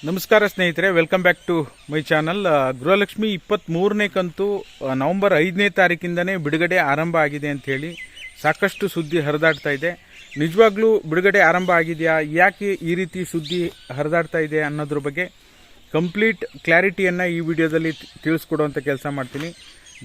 ನಮಸ್ಕಾರ ಸ್ನೇಹಿತರೆ, welcome back to my channel. Gruhalakshmi 23ನೇ ಕಂತು ನವೆಂಬರ್ 5ನೇ ತಾರೀಕಿಂದನೇ ಬಿಡುಗಡೆ ಆರಂಭ ಆಗಿದೆ ಅಂತ ಹೇಳಿ ಸಾಕಷ್ಟು ಸುದ್ದಿ ಹರಿದಾಡ್ತಾ ಇದೆ. ನಿಜವಾಗ್ಲೂ ಬಿಡುಗಡೆ ಆರಂಭ ಆಗಿದೆಯಾ, ಯಾಕೆ ಈ ರೀತಿ ಸುದ್ದಿ ಹರಿದಾಡ್ತಾ ಇದೆ ಅನ್ನೋದ್ರ ಬಗ್ಗೆ ಕಂಪ್ಲೀಟ್ ಕ್ಲಾರಿಟಿಯನ್ನು ಈ ವಿಡಿಯೋದಲ್ಲಿ ತಿಳಿಸ್ಕೊಡುವಂಥ ಕೆಲಸ ಮಾಡ್ತೀನಿ.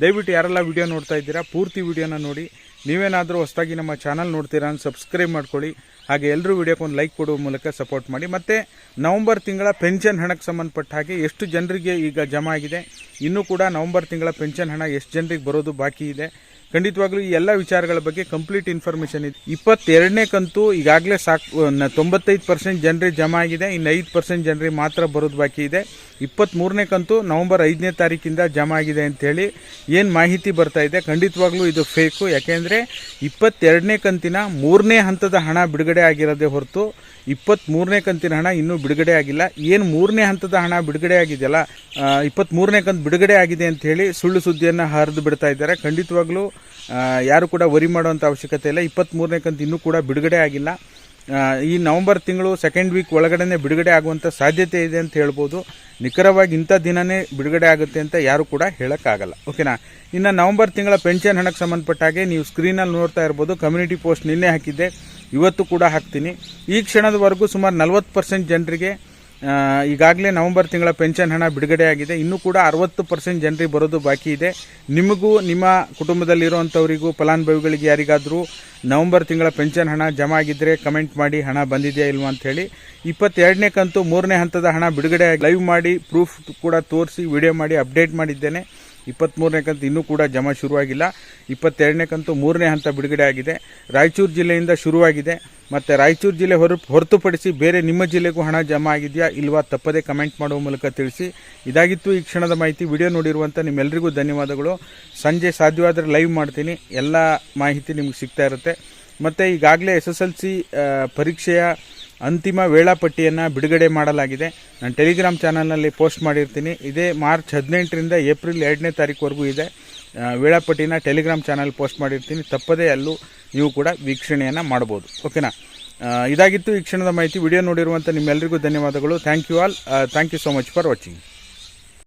ದಯವಿಟ್ಟು ಯಾರೆಲ್ಲ ವಿಡಿಯೋ ನೋಡ್ತಾ ಇದ್ದೀರಾ ಪೂರ್ತಿ ವಿಡಿಯೋನ ನೋಡಿ. ನೀವೇನಾದರೂ ಹೊಸದಾಗಿ ನಮ್ಮ ಚಾನಲ್ ನೋಡ್ತೀರಾ ಸಬ್ಸ್ಕ್ರೈಬ್ ಮಾಡ್ಕೊಳ್ಳಿ. ಹಾಗೆ ಎಲ್ಲರೂ ವಿಡಿಯೋಕ್ಕೆ ಒಂದು ಲೈಕ್ ಕೊಡುವ ಮೂಲಕ ಸಪೋರ್ಟ್ ಮಾಡಿ. ಮತ್ತು ನವಂಬರ್ ತಿಂಗಳ ಪೆನ್ಷನ್ ಹಣಕ್ಕೆ ಸಂಬಂಧಪಟ್ಟ ಹಾಗೆ ಎಷ್ಟು ಜನರಿಗೆ ಈಗ ಜಮಾ ಆಗಿದೆ, ಇನ್ನೂ ಕೂಡ ನವಂಬರ್ ತಿಂಗಳ ಪೆನ್ಷನ್ ಹಣ ಎಷ್ಟು ಜನರಿಗೆ ಬರೋದು ಬಾಕಿ ಇದೆ, ಖಂಡಿತವಾಗ್ಲೂ ಈ ಎಲ್ಲ ವಿಚಾರಗಳ ಬಗ್ಗೆ ಕಂಪ್ಲೀಟ್ ಇನ್ಫಾರ್ಮೇಷನ್ ಇದೆ. 22ನೇ ಕಂತು ಈಗಾಗಲೇ 95% ಜನರಿಗೆ ಜಮಾ ಆಗಿದೆ, ಇನ್ನು 5% ಜನರಿಗೆ ಮಾತ್ರ ಬರೋದು ಬಾಕಿ ಇದೆ. 23ನೇ ಕಂತು ನವೆಂಬರ್ 5ನೇ ತಾರೀಕಿಂದ ಜಮಾ ಆಗಿದೆ ಅಂಥೇಳಿ ಏನು ಮಾಹಿತಿ ಬರ್ತಾ ಇದೆ, ಖಂಡಿತವಾಗ್ಲೂ ಇದು ಫೇಕು. ಯಾಕೆಂದರೆ 22ನೇ ಕಂತಿನ 3ನೇ ಹಂತದ ಹಣ ಬಿಡುಗಡೆ ಆಗಿರೋದೇ ಹೊರತು 23ನೇ ಕಂತಿನ ಹಣ ಇನ್ನೂ ಬಿಡುಗಡೆ ಆಗಿಲ್ಲ. ಏನು 3ನೇ ಹಂತದ ಹಣ ಬಿಡುಗಡೆ ಆಗಿದೆಯಲ್ಲ, 23ನೇ ಕಂತು ಬಿಡುಗಡೆ ಆಗಿದೆ ಅಂತ ಹೇಳಿ ಸುಳ್ಳು ಸುದ್ದಿಯನ್ನು ಹರಿದು ಬಿಡ್ತಾ ಇದ್ದಾರೆ. ಖಂಡಿತವಾಗ್ಲೂ ಯಾರು ಕೂಡ ವರಿ ಮಾಡುವಂಥ ಅವಶ್ಯಕತೆ ಇಲ್ಲ. 23ನೇ ಕಂತು ಇನ್ನೂ ಕೂಡ ಬಿಡುಗಡೆ ಆಗಿಲ್ಲ. ಈ ನವಂಬರ್ ತಿಂಗಳು ಸೆಕೆಂಡ್ ವೀಕ್ ಒಳಗಡೆ ಬಿಡುಗಡೆ ಆಗುವಂಥ ಸಾಧ್ಯತೆ ಇದೆ ಅಂತ ಹೇಳ್ಬೋದು. ನಿಖರವಾಗಿ ಇಂಥ ದಿನನೇ ಬಿಡುಗಡೆ ಆಗುತ್ತೆ ಅಂತ ಯಾರು ಕೂಡ ಹೇಳೋಕ್ಕಾಗಲ್ಲ. ಓಕೆನಾ. ಇನ್ನು ನವಂಬರ್ ತಿಂಗಳ ಪೆನ್ಷನ್ ಹಣಕ್ಕೆ ಸಂಬಂಧಪಟ್ಟ ಹಾಗೆ ನೀವು ಸ್ಕ್ರೀನಲ್ಲಿ ನೋಡ್ತಾ ಇರ್ಬೋದು, ಕಮ್ಯುನಿಟಿ ಪೋಸ್ಟ್ ನಿನ್ನೆ ಹಾಕಿದ್ದೆ, ಇವತ್ತು ಕೂಡ ಹಾಕ್ತೀನಿ. ಈ ಕ್ಷಣದವರೆಗೂ ಸುಮಾರು 40% ಜನರಿಗೆ ಈಗಾಗಲೇ ನವಂಬರ್ ತಿಂಗಳ ಪೆನ್ಷನ್ ಹಣ ಬಿಡುಗಡೆ ಆಗಿದೆ. ಇನ್ನೂ ಕೂಡ 60% ಜನರಿಗೆ ಬರೋದು ಬಾಕಿ ಇದೆ. ನಿಮಗೂ ನಿಮ್ಮ ಕುಟುಂಬದಲ್ಲಿರುವಂಥವರಿಗೂ ಫಲಾನುಭವಿಗಳಿಗೆ ಯಾರಿಗಾದರೂ ನವಂಬರ್ ತಿಂಗಳ ಪೆನ್ಷನ್ ಹಣ ಜಮಾ ಆಗಿದ್ದರೆ ಕಮೆಂಟ್ ಮಾಡಿ, ಹಣ ಬಂದಿದೆಯಾ ಇಲ್ವಾ ಅಂಥೇಳಿ. 22ನೇ ಕಂತು 3ನೇ ಹಂತದ ಹಣ ಬಿಡುಗಡೆ ಲೈವ್ ಮಾಡಿ ಪ್ರೂಫ್ ಕೂಡ ತೋರಿಸಿ ವಿಡಿಯೋ ಮಾಡಿ ಅಪ್ಡೇಟ್ ಮಾಡಿದ್ದೇನೆ. 23ನೇ ಕಂತು ಇನ್ನೂ ಕೂಡ ಜಮಾ ಶುರುವಾಗಿಲ್ಲ. 22ನೇ ಕಂತು 3ನೇ ಹಂತ ಬಿಡುಗಡೆ ಆಗಿದೆ. ರಾಯಚೂರು ಜಿಲ್ಲೆಯಿಂದ ಶುರುವಾಗಿದೆ. ಮತ್ತು ರಾಯಚೂರು ಜಿಲ್ಲೆ ಹೊರತುಪಡಿಸಿ ಬೇರೆ ನಿಮ್ಮ ಜಿಲ್ಲೆಗೂ ಹಣ ಜಮಾ ಆಗಿದೆಯಾ ಇಲ್ವಾ ತಪ್ಪದೇ ಕಮೆಂಟ್ ಮಾಡುವ ಮೂಲಕ ತಿಳಿಸಿ. ಇದಾಗಿತ್ತು ಈ ಕ್ಷಣದ ಮಾಹಿತಿ. ವಿಡಿಯೋ ನೋಡಿರುವಂಥ ನಿಮ್ಮೆಲ್ಲರಿಗೂ ಧನ್ಯವಾದಗಳು. ಸಂಜೆ ಸಾಧ್ಯವಾದರೆ ಲೈವ್ ಮಾಡ್ತೀನಿ, ಎಲ್ಲ ಮಾಹಿತಿ ನಿಮಗೆ ಸಿಗ್ತಾ ಇರುತ್ತೆ. ಮತ್ತು ಈಗಾಗಲೇ SSLC ಪರೀಕ್ಷೆಯ ಅಂತಿಮ ವೇಳಾಪಟ್ಟಿಯನ್ನು ಬಿಡುಗಡೆ ಮಾಡಲಾಗಿದೆ. ನಾನು ಟೆಲಿಗ್ರಾಮ್ ಚಾನಲ್ನಲ್ಲಿ ಪೋಸ್ಟ್ ಮಾಡಿರ್ತೀನಿ. ಇದೇ ಮಾರ್ಚ್ 18ರಿಂದ ಏಪ್ರಿಲ್ 2ನೇ ತಾರೀಕುವರೆಗೂ ಇದೆ. ವೇಳಾಪಟ್ಟಿನ ಟೆಲಿಗ್ರಾಮ್ ಚಾನಲ್ ಪೋಸ್ಟ್ ಮಾಡಿರ್ತೀನಿ, ತಪ್ಪದೇ ಅಲ್ಲೂ ನೀವು ಕೂಡ ವೀಕ್ಷಣೆಯನ್ನು ಮಾಡ್ಬೋದು. ಓಕೆನಾ. ಇದಾಗಿತ್ತು ಈ ಕ್ಷಣದ ಮಾಹಿತಿ. ವಿಡಿಯೋ ನೋಡಿರುವಂಥ ನಿಮ್ಮೆಲ್ಲರಿಗೂ ಧನ್ಯವಾದಗಳು. Thank you all. Thank you so much for watching.